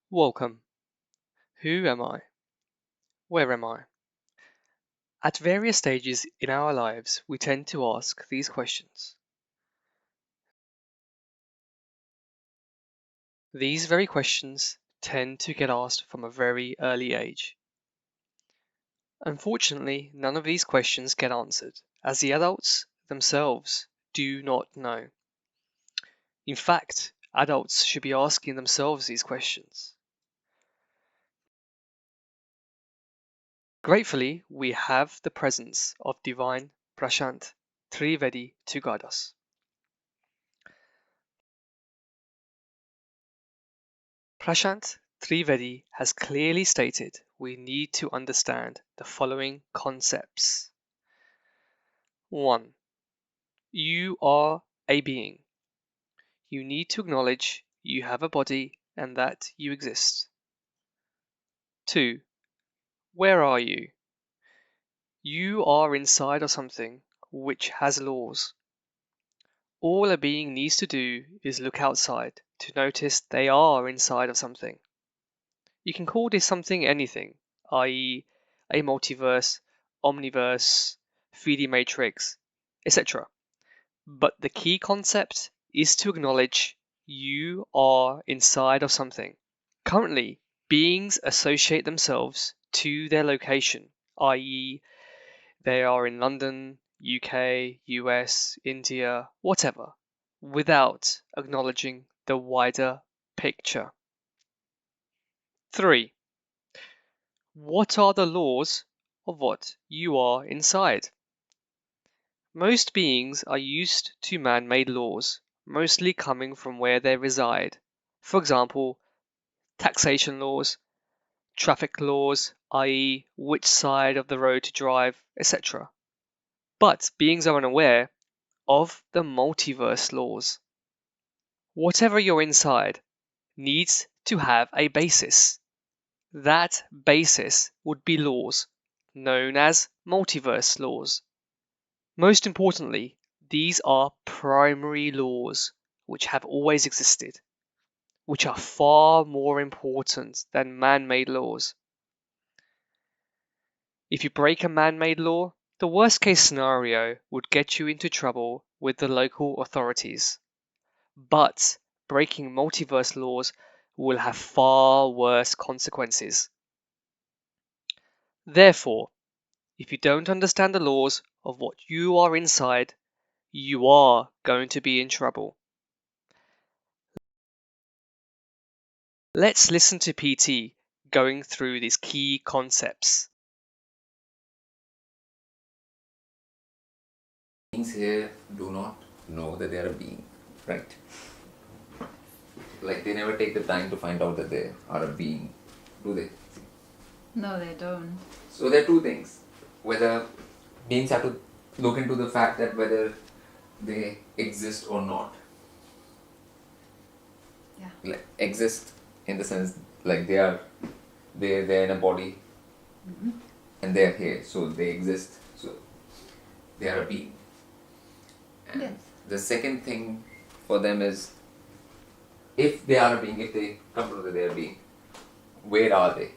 Welcome. Who am I? Where am I? At various stages in our lives, we tend to ask these questions. These very questions tend to get asked from a very early age. Unfortunately, none of these questions get answered, as the adults themselves do not know. In fact, adults should be asking themselves these questions. Gratefully, we have the presence of Divine Prashant Trivedi to guide us. Prashant Trivedi has clearly stated we need to understand the following concepts. 1. You are a being. You need to acknowledge you have a body and that you exist. 2. Where are you? You are inside of something which has laws. All a being needs to do is look outside to notice they are inside of something. You can call this something anything, i.e., a multiverse, omniverse, 3D matrix, etc. But the key concept is to acknowledge you are inside of something. Currently, beings associate themselves to their location, i.e., they are in London, UK, US, India, whatever, without acknowledging the wider picture. 3. What are the laws of what you are inside? Most beings are used to man-made laws, mostly coming from where they reside. For example, taxation laws, traffic laws, i.e., which side of the road to drive, etc. But beings are unaware of the multiverse laws. Whatever you're inside needs to have a basis. That basis would be laws, known as multiverse laws. Most importantly, these are primary laws which have always existed, which are far more important than man-made laws. If you break a man-made law, the worst case scenario would get you into trouble with the local authorities. But breaking multiverse laws will have far worse consequences. Therefore, if you don't understand the laws of what you are inside, you are going to be in trouble. Let's listen to PT going through these key concepts. Beings here do not know that they are a being, right? Like they never take the time to find out that they are a being, do they? No, they don't. So there are two things. Whether beings have to look into the fact that whether they exist or not. Yeah. Like exist in the sense like they're in a body and they're here, so they exist, so they are a being. And Yes. the second thing for them is if they are a being, if they come to know that they are a being, where are they?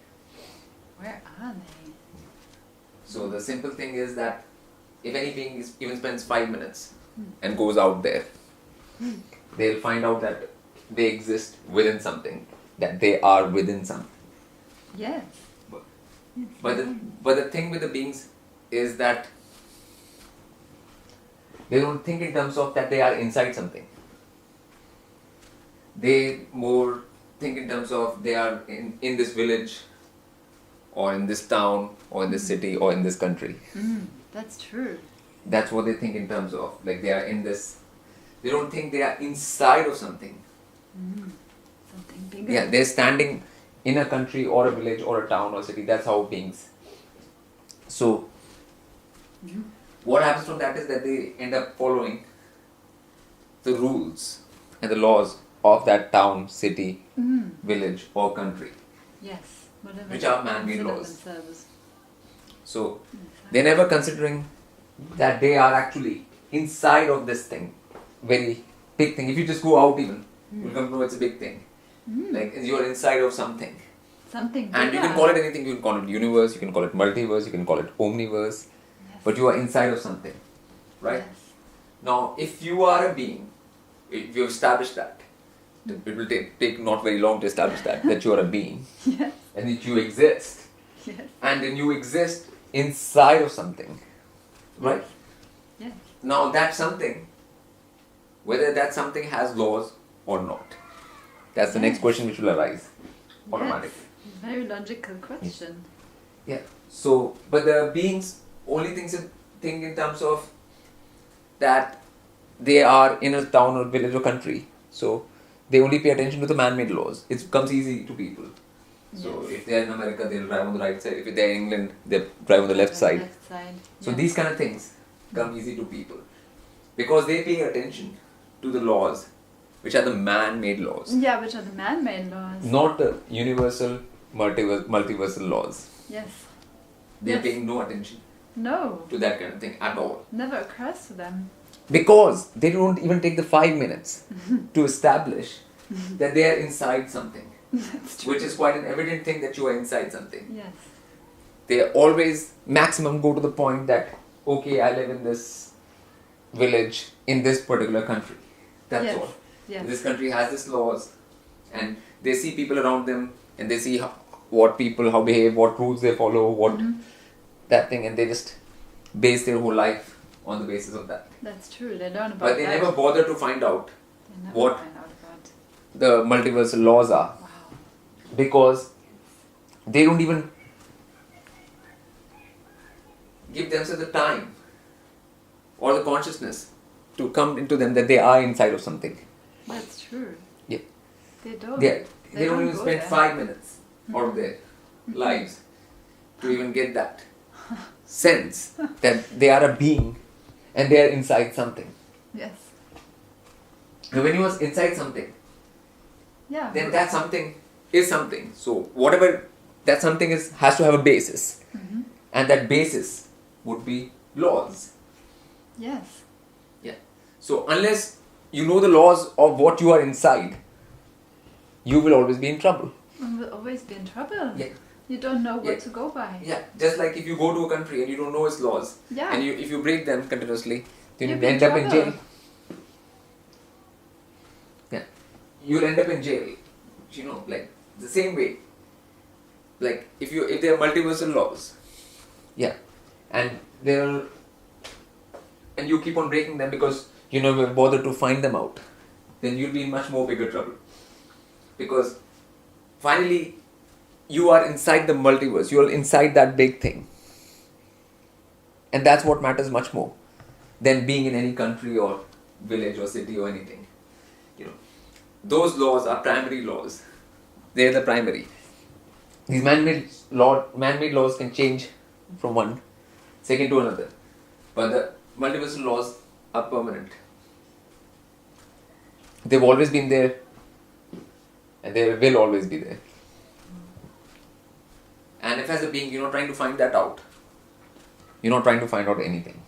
Where are they? So the simple thing is that if any being even spends 5 minutes and goes out there, they'll find out that they exist within something, that they are within something. Yes. But the thing with the beings is that they don't think in terms of that they are inside something. They more think in terms of they are in this village or in this town or in this city or in this country. That's true. That's what they think in terms of. Like they are in this. They don't think they are inside of something. Something bigger. Yeah, they're standing in a country or a village or a town or city. That's how beings. So, what happens from that is that they end up following the rules and the laws of that town, city, village or country. Yes. Whatever Which they are man-made consider laws. themselves. So, they're never considering that they are actually inside of this thing. Very big thing. If you just go out even, you'll come to know it's a big thing. Like you're inside of something. Something bigger. And you can call it anything. You can call it universe, you can call it multiverse, you can call it omniverse. Yes. But you are inside of something. Right? Yes. Now, if you are a being, if you've established that, it will take not very long to establish that you are a being. Yes. And that you exist. Yes. And then you exist inside of something. Right? Yes. Now that something, whether that something has laws or not, that's the next question which will arise automatically. Yes. Very logical question. Yeah. So, but the beings only think in terms of that they are in a town or village or country. So they only pay attention to the man-made laws. It comes easy to people. So Yes. if they're in America, they'll drive on the right side. If they're in England, they'll drive on the left side. Left side. So Yes. these kind of things come easy to people because they pay attention to the laws, which are the man-made laws, Yeah, which are the man-made laws. not the universal multiversal laws. Yes. They're Yes. paying no attention No. to that kind of thing at all. Never occurs to them. Because they don't even take the 5 minutes to establish that they are inside something, That's true. which is quite an evident thing that you are inside something. Yes. They always maximum go to the point that, okay, I live in this village in this particular country. That's Yes. all. Yes. This country has these laws, and they see people around them, and they see what people, how behave, what rules they follow, what that thing, and they just base their whole life on the basis of that. That's true. They learn about But they that. never bother to find out They never what- find out about. the multiversal laws are, Wow. because they don't even give themselves the time or the consciousness to come into them that they are inside of something. That's true. Yeah. They don't. They don't even go spend there. 5 minutes out of their lives to even get that sense that they are a being and they are inside something. Yes. Now, when you are inside something, Yeah. then that something is something. So whatever that something is has to have a basis, and that basis would be laws. Yes. Yeah. So unless you know the laws of what you are inside, you will always be in trouble. And we'll always be in trouble. Yeah. You don't know what Yeah. to go by. Yeah. Just like if you go to a country and you don't know its laws, Yeah. and if you break them continuously, then You'll you be in end up in trouble. jail. Yeah. You'll end up in jail. You know, like the same way. Like if there are multiversal laws, yeah, and you keep on breaking them because you never bother to find them out, then you'll be in much more bigger trouble. Because finally, you are inside the multiverse. You are inside that big thing, and that's what matters much more than being in any country or village or city or anything. You know, those laws are primary laws. They're the primary. These man-made laws can change from one second to another, but the multiversal laws are permanent. They've always been there, and they will always be there. And if as a being you're not trying to find that out, you're not trying to find out anything.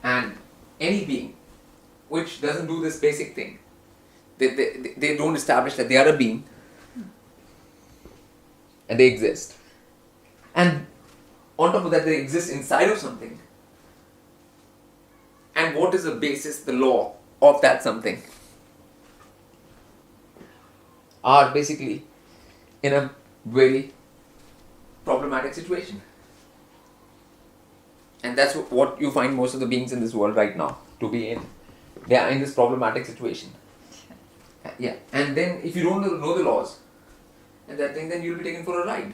And any being which doesn't do this basic thing, they don't establish that they are a being and they exist. And on top of that, they exist inside of something. And what is the basis, the law of that something? Are basically in a very problematic situation. And that's what you find most of the beings in this world right now to be in. They are in this problematic situation. Yeah. And then if you don't know the laws and that thing, then you'll be taken for a ride.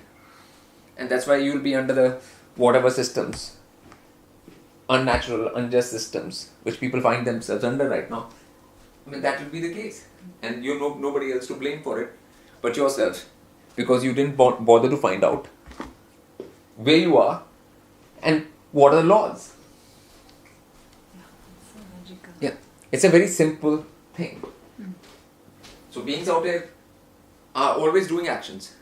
And that's why you'll be under the whatever systems, unnatural, unjust systems, which people find themselves under right now. I mean, that will be the case. And you know nobody else to blame for it but yourself. Because you didn't bother to find out where you are and what are the laws. So logical. Yeah. It's a very simple thing. So beings out there are always doing actions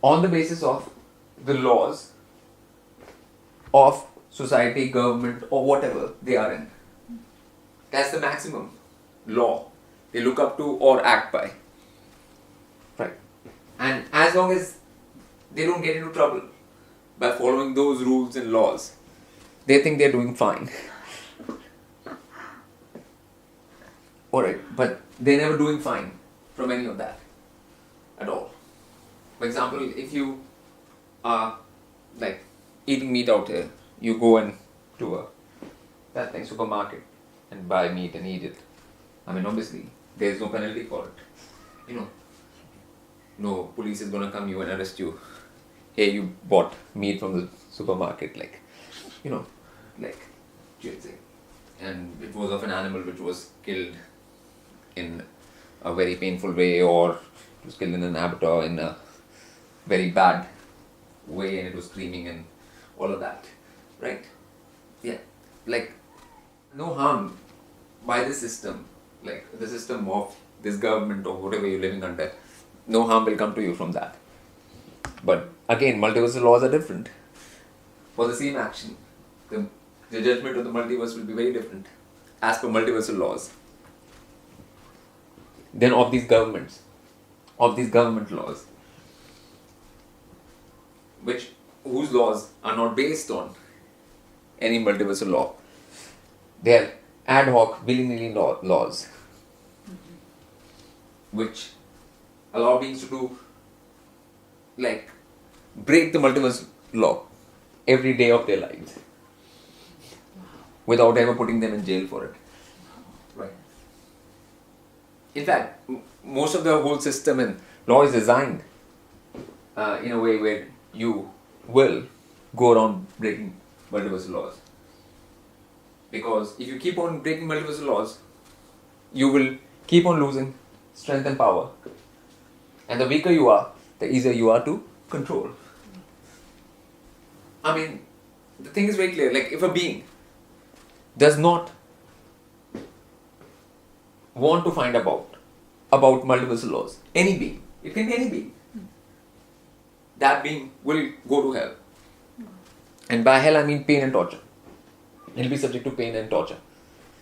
on the basis of the laws of society, government, or whatever they are in. That's the maximum law they look up to or act by. Right. And as long as they don't get into trouble by following those rules and laws, they think they're doing fine. Alright, but they're never doing fine from any of that at all. For example, if you are like eating meat out here, you go and to a supermarket and buy meat and eat it. I mean, obviously, there's no penalty for it. You know, no police is gonna come you and arrest you. Hey, you bought meat from the supermarket, like, you know, like, and it was of an animal which was killed in a very painful way, or it was killed in an abattoir in a very bad way, and it was screaming and all of that, right? Yeah, like, no harm by the system, like the system of this government or whatever you're living under, no harm will come to you from that. But again, multiversal laws are different. For the same action, the judgment of the multiverse will be very different as per multiversal laws than of these government laws, whose laws are not based on any multiversal law. They are ad hoc, willy-nilly laws, which allow beings to do, like, break the multiverse law every day of their lives without ever putting them in jail for it. Right. In fact, most of the whole system and law is designed in a way where you will go around breaking multiversal laws. Because if you keep on breaking multiversal laws, you will keep on losing strength and power. And the weaker you are, the easier you are to control. I mean, the thing is very clear. Like, if a being does not want to find about multiversal laws, any being, it can be any being, that being will go to hell. And by hell I mean pain and torture. He'll be subject to pain and torture.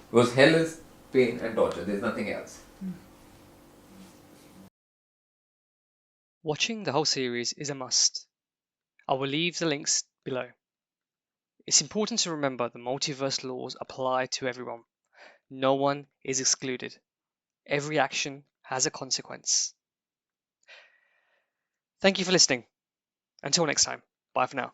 Because hell is pain and torture, there's nothing else. Watching the whole series is a must. I will leave the links below. It's important to remember the multiverse laws apply to everyone. No one is excluded. Every action has a consequence. Thank you for listening. Until next time, bye for now.